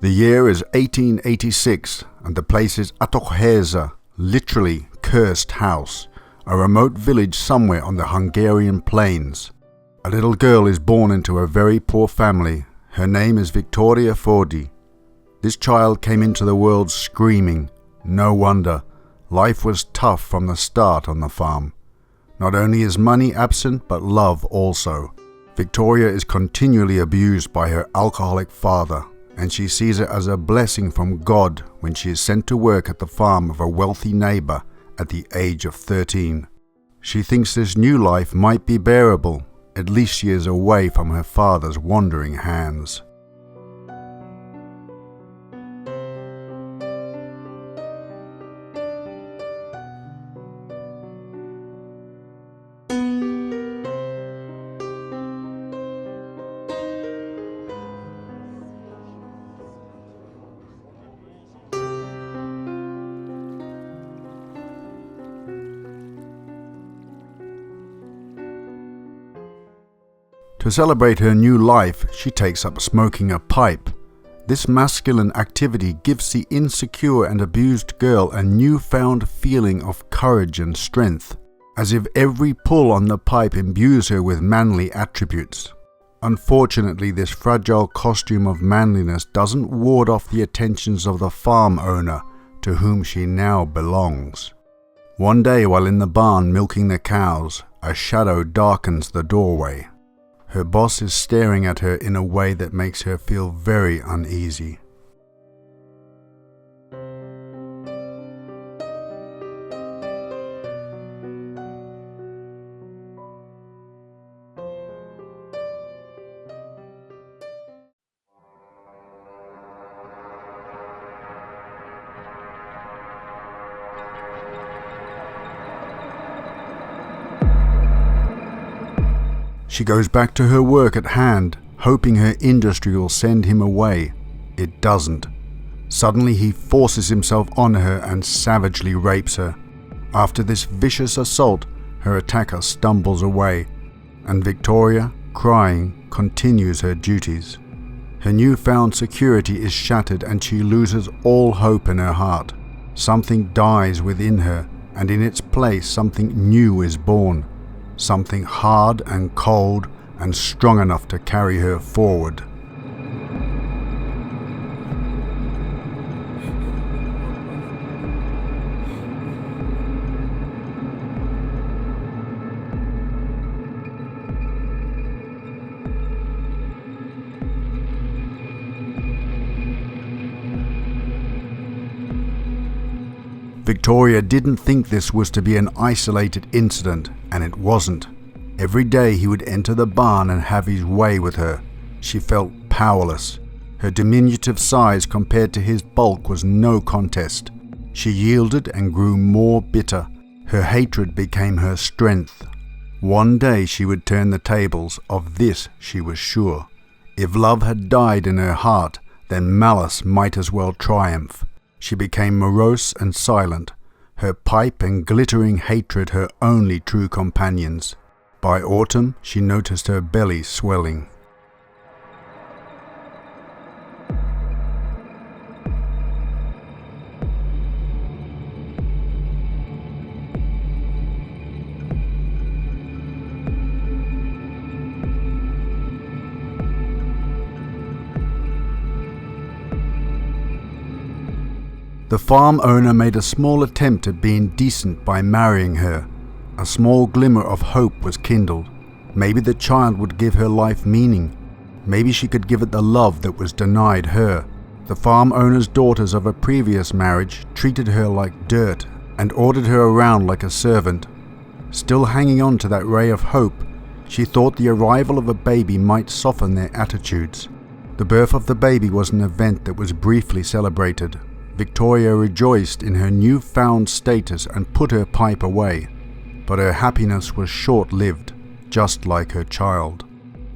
The year is 1886 and the place is Atokheza, literally cursed house, a remote village somewhere on the Hungarian plains. A little girl is born into a very poor family. Her name is Viktória Fődi. This child came into the world screaming. No wonder. Life was tough from the start on the farm. Not only is money absent, but love also. Viktória is continually abused by her alcoholic father, and she sees it as a blessing from God when she is sent to work at the farm of a wealthy neighbor at the age of 13. She thinks this new life might be bearable. At least she is away from her father's wandering hands. To celebrate her new life, she takes up smoking a pipe. This masculine activity gives the insecure and abused girl a newfound feeling of courage and strength, as if every pull on the pipe imbues her with manly attributes. Unfortunately, this fragile costume of manliness doesn't ward off the attentions of the farm owner, to whom she now belongs. One day, while in the barn milking the cows, a shadow darkens the doorway. Her boss is staring at her in a way that makes her feel very uneasy. She goes back to her work at hand, hoping her industry will send him away. It doesn't. Suddenly he forces himself on her and savagely rapes her. After this vicious assault, her attacker stumbles away, and Viktória, crying, continues her duties. Her newfound security is shattered and she loses all hope in her heart. Something dies within her, and in its place something new is born. Something hard and cold and strong enough to carry her forward. Viktória didn't think this was to be an isolated incident, and it wasn't. Every day he would enter the barn and have his way with her. She felt powerless. Her diminutive size compared to his bulk was no contest. She yielded and grew more bitter. Her hatred became her strength. One day she would turn the tables, of this she was sure. If love had died in her heart, then malice might as well triumph. She became morose and silent, her pipe and glittering hatred her only true companions. By autumn, she noticed her belly swelling. The farm owner made a small attempt at being decent by marrying her. A small glimmer of hope was kindled. Maybe the child would give her life meaning. Maybe she could give it the love that was denied her. The farm owner's daughters of a previous marriage treated her like dirt and ordered her around like a servant. Still hanging on to that ray of hope, she thought the arrival of a baby might soften their attitudes. The birth of the baby was an event that was briefly celebrated. Viktória rejoiced in her newfound status and put her pipe away. But her happiness was short-lived, just like her child.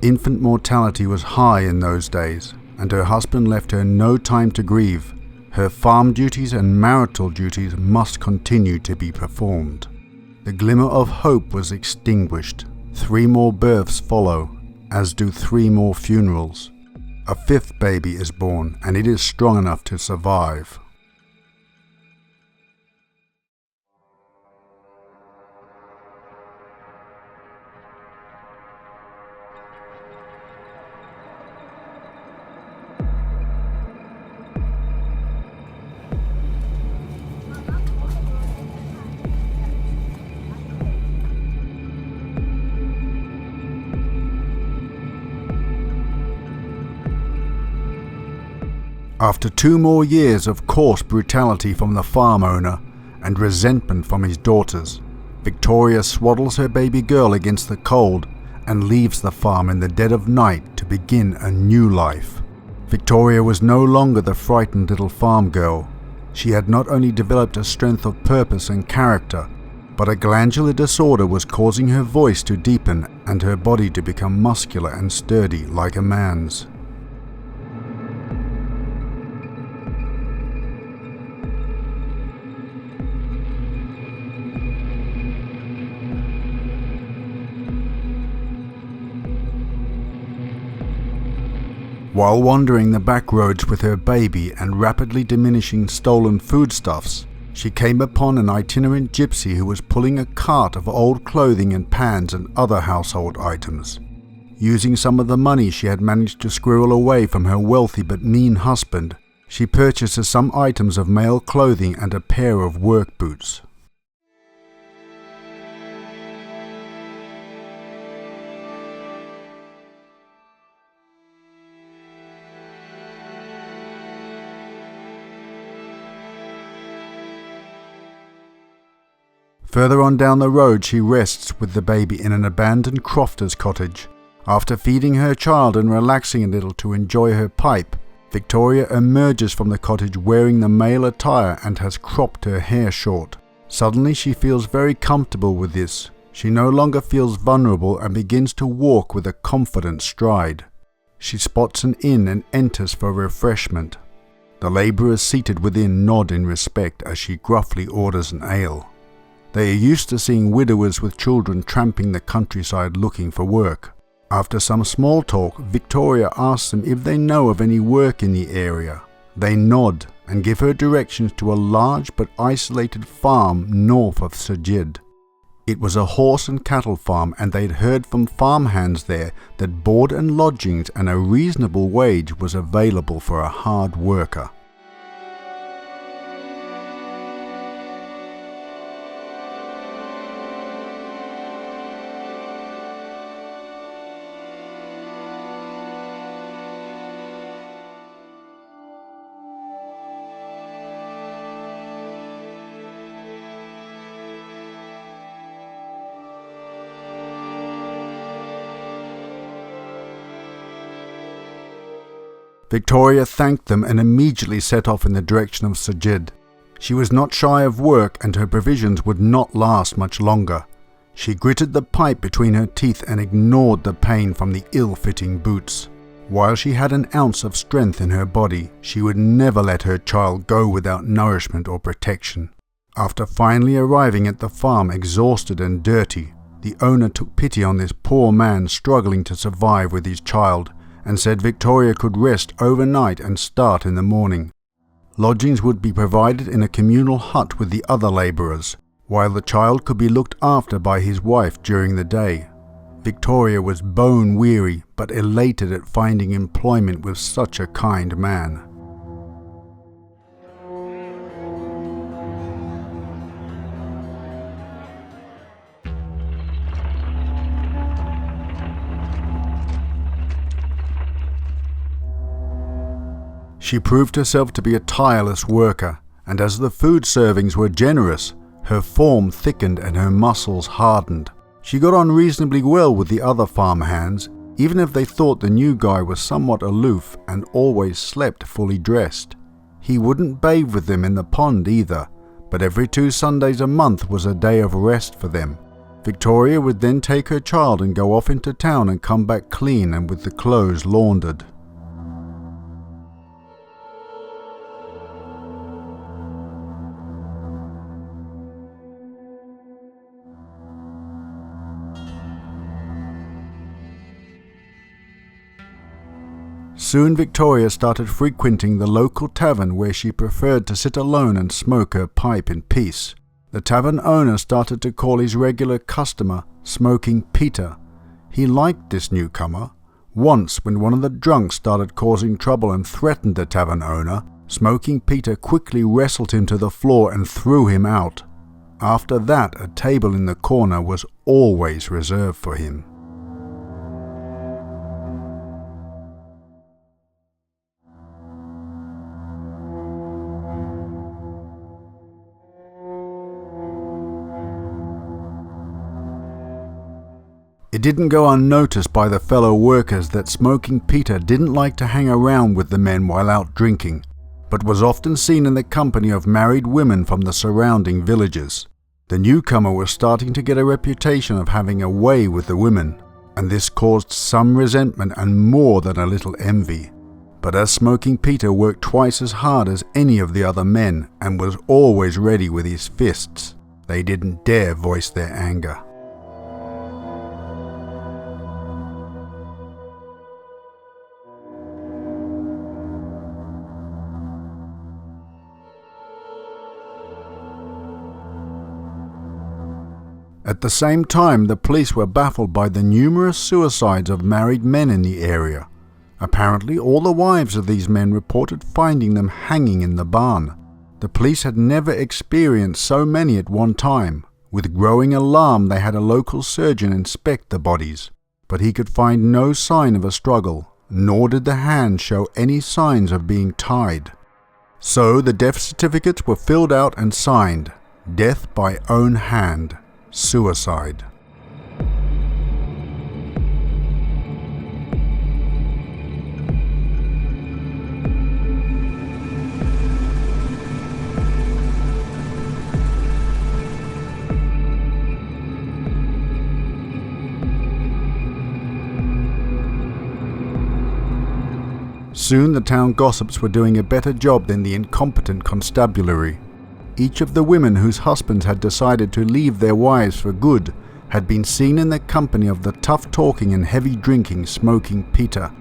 Infant mortality was high in those days, and her husband left her no time to grieve. Her farm duties and marital duties must continue to be performed. The glimmer of hope was extinguished. 3 more births follow, as do 3 more funerals. A 5th baby is born, and it is strong enough to survive. After 2 more years of coarse brutality from the farm owner and resentment from his daughters, Viktória swaddles her baby girl against the cold and leaves the farm in the dead of night to begin a new life. Viktória was no longer the frightened little farm girl. She had not only developed a strength of purpose and character, but a glandular disorder was causing her voice to deepen and her body to become muscular and sturdy like a man's. While wandering the back roads with her baby and rapidly diminishing stolen foodstuffs, she came upon an itinerant gypsy who was pulling a cart of old clothing and pans and other household items. Using some of the money she had managed to squirrel away from her wealthy but mean husband, she purchases some items of male clothing and a pair of work boots. Further on down the road, she rests with the baby in an abandoned crofter's cottage. After feeding her child and relaxing a little to enjoy her pipe, Viktória emerges from the cottage wearing the male attire and has cropped her hair short. Suddenly she feels very comfortable with this. She no longer feels vulnerable and begins to walk with a confident stride. She spots an inn and enters for refreshment. The labourers seated within nod in respect as she gruffly orders an ale. They are used to seeing widowers with children tramping the countryside looking for work. After some small talk, Viktória asks them if they know of any work in the area. They nod and give her directions to a large but isolated farm north of Szeged. It was a horse and cattle farm, and they'd heard from farmhands there that board and lodgings and a reasonable wage was available for a hard worker. Viktória thanked them and immediately set off in the direction of Szeged. She was not shy of work, and her provisions would not last much longer. She gritted the pipe between her teeth and ignored the pain from the ill-fitting boots. While she had an ounce of strength in her body, she would never let her child go without nourishment or protection. After finally arriving at the farm exhausted and dirty, the owner took pity on this poor man struggling to survive with his child, and said Viktória could rest overnight and start in the morning. Lodgings would be provided in a communal hut with the other labourers, while the child could be looked after by his wife during the day. Viktória was bone-weary but elated at finding employment with such a kind man. She proved herself to be a tireless worker, and as the food servings were generous, her form thickened and her muscles hardened. She got on reasonably well with the other farmhands, even if they thought the new guy was somewhat aloof and always slept fully dressed. He wouldn't bathe with them in the pond either, but every 2 Sundays a month was a day of rest for them. Viktória would then take her child and go off into town and come back clean and with the clothes laundered. Soon Viktória started frequenting the local tavern where she preferred to sit alone and smoke her pipe in peace. The tavern owner started to call his regular customer Smoking Peter. He liked this newcomer. Once, when one of the drunks started causing trouble and threatened the tavern owner, Smoking Peter quickly wrestled him to the floor and threw him out. After that, a table in the corner was always reserved for him. It didn't go unnoticed by the fellow workers that Smoking Peter didn't like to hang around with the men while out drinking, but was often seen in the company of married women from the surrounding villages. The newcomer was starting to get a reputation of having a way with the women, and this caused some resentment and more than a little envy. But as Smoking Peter worked twice as hard as any of the other men and was always ready with his fists, they didn't dare voice their anger. At the same time, the police were baffled by the numerous suicides of married men in the area. Apparently, all the wives of these men reported finding them hanging in the barn. The police had never experienced so many at one time. With growing alarm, they had a local surgeon inspect the bodies, but he could find no sign of a struggle, nor did the hands show any signs of being tied. So the death certificates were filled out and signed. Death by own hand. Suicide. Soon the town gossips were doing a better job than the incompetent constabulary. Each of the women whose husbands had decided to leave their wives for good had been seen in the company of the tough-talking and heavy-drinking Smoking Peter.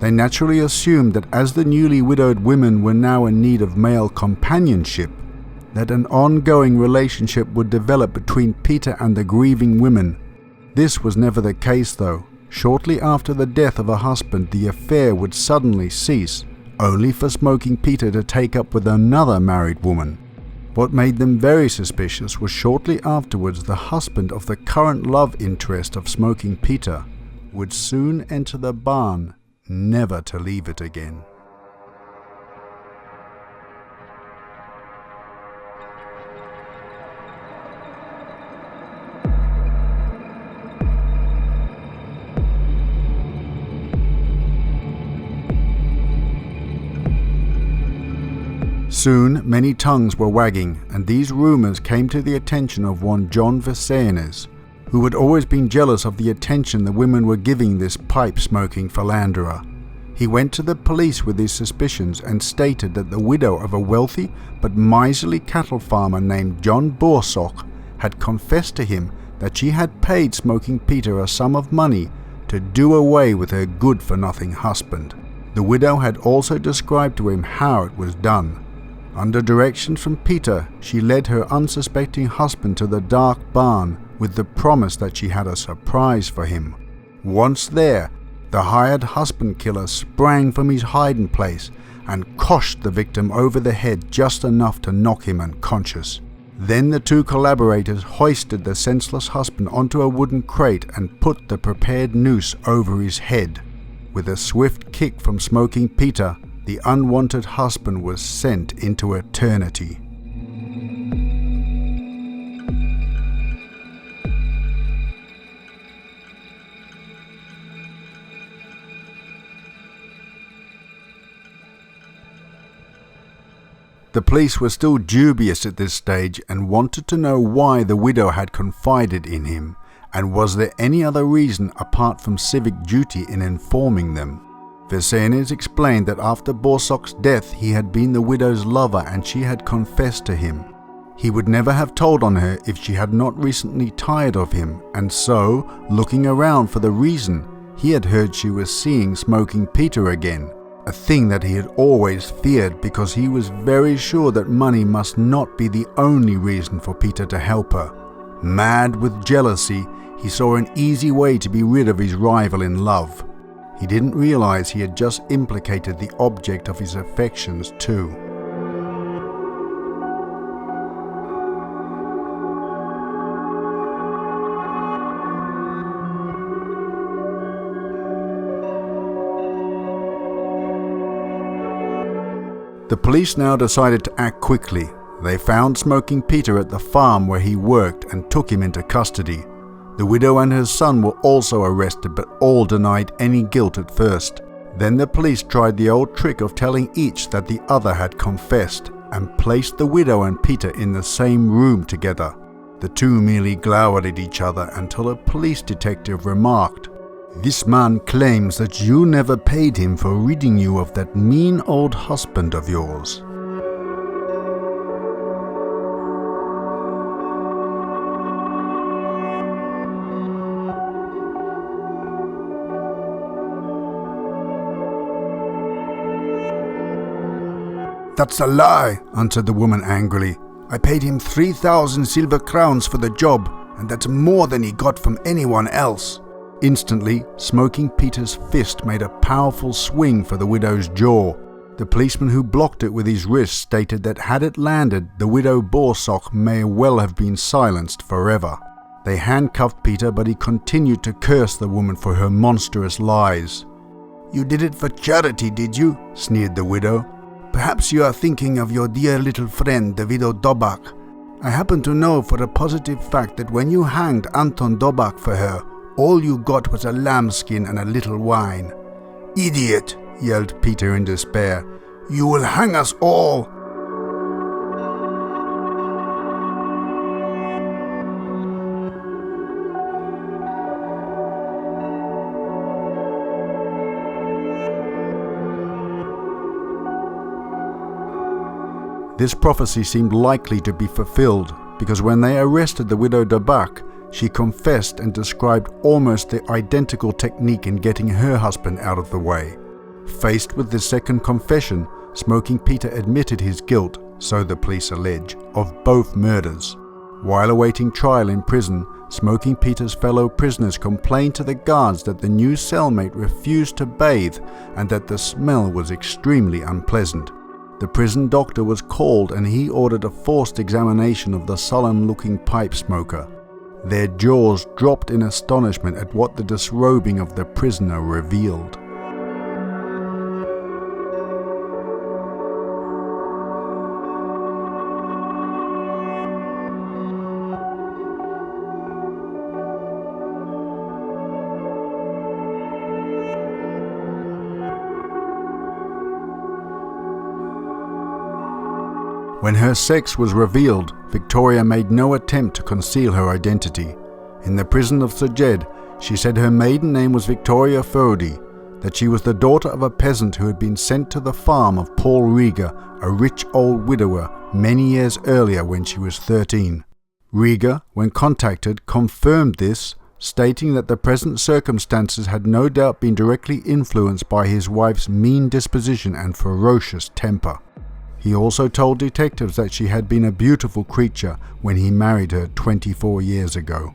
They naturally assumed that as the newly widowed women were now in need of male companionship, that an ongoing relationship would develop between Peter and the grieving women. This was never the case though. Shortly after the death of a husband, the affair would suddenly cease, only for Smoking Peter to take up with another married woman. What made them very suspicious was shortly afterwards the husband of the current love interest of Smoking Peter would soon enter the barn, never to leave it again. Soon many tongues were wagging, and these rumours came to the attention of one John Viktória, who had always been jealous of the attention the women were giving this pipe-smoking philanderer. He went to the police with his suspicions and stated that the widow of a wealthy but miserly cattle farmer named John Borsok had confessed to him that she had paid Smoking Peter a sum of money to do away with her good-for-nothing husband. The widow had also described to him how it was done. Under directions from Peter, she led her unsuspecting husband to the dark barn with the promise that she had a surprise for him. Once there, the hired husband killer sprang from his hiding place and coshed the victim over the head just enough to knock him unconscious. Then the two collaborators hoisted the senseless husband onto a wooden crate and put the prepared noose over his head. With a swift kick from Smoking Peter, the unwanted husband was sent into eternity. The police were still dubious at this stage and wanted to know why the widow had confided in him, and was there any other reason apart from civic duty in informing them. Viktória explained that after Borsok's death he had been the widow's lover and she had confessed to him. He would never have told on her if she had not recently tired of him, and so, looking around for the reason, he had heard she was seeing Smoking Peter again, a thing that he had always feared because he was very sure that money must not be the only reason for Peter to help her. Mad with jealousy, he saw an easy way to be rid of his rival in love. He didn't realize he had just implicated the object of his affections too. The police now decided to act quickly. They found Smoking Peter at the farm where he worked and took him into custody. The widow and her son were also arrested, but all denied any guilt at first. Then the police tried the old trick of telling each that the other had confessed and placed the widow and Peter in the same room together. The two merely glowered at each other until a police detective remarked, "This man claims that you never paid him for ridding you of that mean old husband of yours." "That's a lie," answered the woman angrily. "I paid him 3,000 silver crowns for the job, and that's more than he got from anyone else." Instantly, Smoking Peter's fist made a powerful swing for the widow's jaw. The policeman who blocked it with his wrist stated that had it landed, the widow Borsok may well have been silenced forever. They handcuffed Peter, but he continued to curse the woman for her monstrous lies. "You did it for charity, did you?" sneered the widow. "Perhaps you are thinking of your dear little friend, the widow Dobak. I happen to know for a positive fact that when you hanged Anton Dobak for her, all you got was a lambskin and a little wine." "Idiot!" yelled Peter in despair. "You will hang us all!" This prophecy seemed likely to be fulfilled because when they arrested the widow Dobak, she confessed and described almost the identical technique in getting her husband out of the way. Faced with this second confession, Smoking Peter admitted his guilt, so the police allege, of both murders. While awaiting trial in prison, Smoking Peter's fellow prisoners complained to the guards that the new cellmate refused to bathe and that the smell was extremely unpleasant. The prison doctor was called and he ordered a forced examination of the sullen-looking pipe smoker. Their jaws dropped in astonishment at what the disrobing of the prisoner revealed. When her sex was revealed, Viktória made no attempt to conceal her identity. In the prison of Szeged, she said her maiden name was Viktória Fődi, that she was the daughter of a peasant who had been sent to the farm of Paul Riga, a rich old widower, many years earlier when she was 13. Riga, when contacted, confirmed this, stating that the present circumstances had no doubt been directly influenced by his wife's mean disposition and ferocious temper. He also told detectives that she had been a beautiful creature when he married her 24 years ago.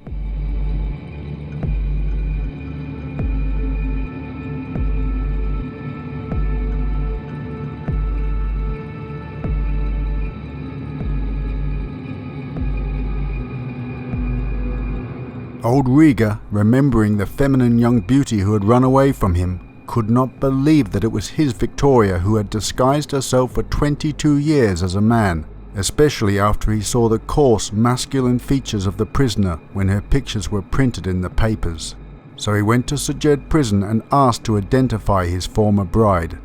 Old Riga, remembering the feminine young beauty who had run away from him, could not believe that it was his Viktória who had disguised herself for 22 years as a man, especially after he saw the coarse, masculine features of the prisoner when her pictures were printed in the papers. So he went to Szeged prison and asked to identify his former bride.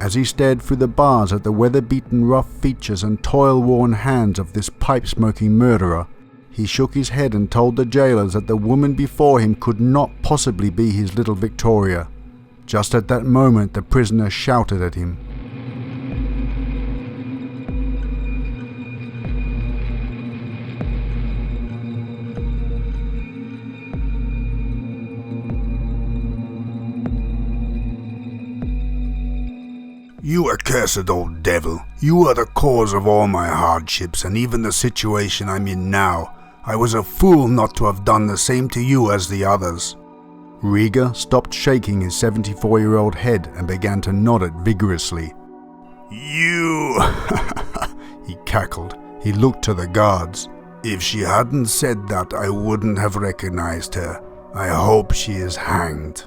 As he stared through the bars at the weather-beaten rough features and toil-worn hands of this pipe-smoking murderer, he shook his head and told the jailers that the woman before him could not possibly be his little Viktória. Just at that moment, the prisoner shouted at him. "You accursed old devil, you are the cause of all my hardships and even the situation I'm in now. I was a fool not to have done the same to you as the others." Riga stopped shaking his 74-year-old head and began to nod it vigorously. "You," he cackled. He looked to the guards. "If she hadn't said that, I wouldn't have recognized her. I hope she is hanged."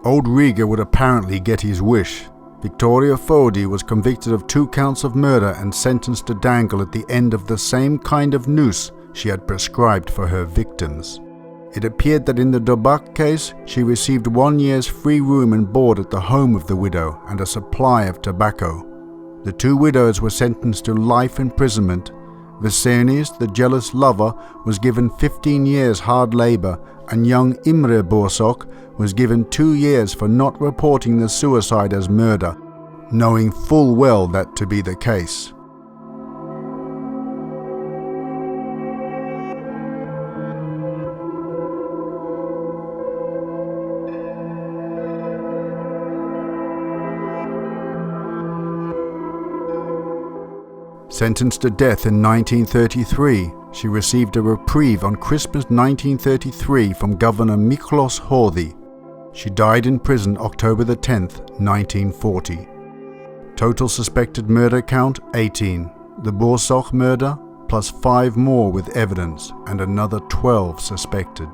Old Riga would apparently get his wish. Viktória Fődi was convicted of 2 counts of murder and sentenced to dangle at the end of the same kind of noose she had prescribed for her victims. It appeared that in the Dobak case, she received 1 year's free room and board at the home of the widow and a supply of tobacco. The 2 widows were sentenced to life imprisonment. Viserys, the jealous lover, was given 15 years hard labour, and young Imre Borsok was given 2 years for not reporting the suicide as murder, knowing full well that to be the case. Sentenced to death in 1933, she received a reprieve on Christmas 1933 from Governor Miklos Horthy. She died in prison October the 10th, 1940. Total suspected murder count 18. The Borsok murder plus 5 more with evidence and another 12 suspected.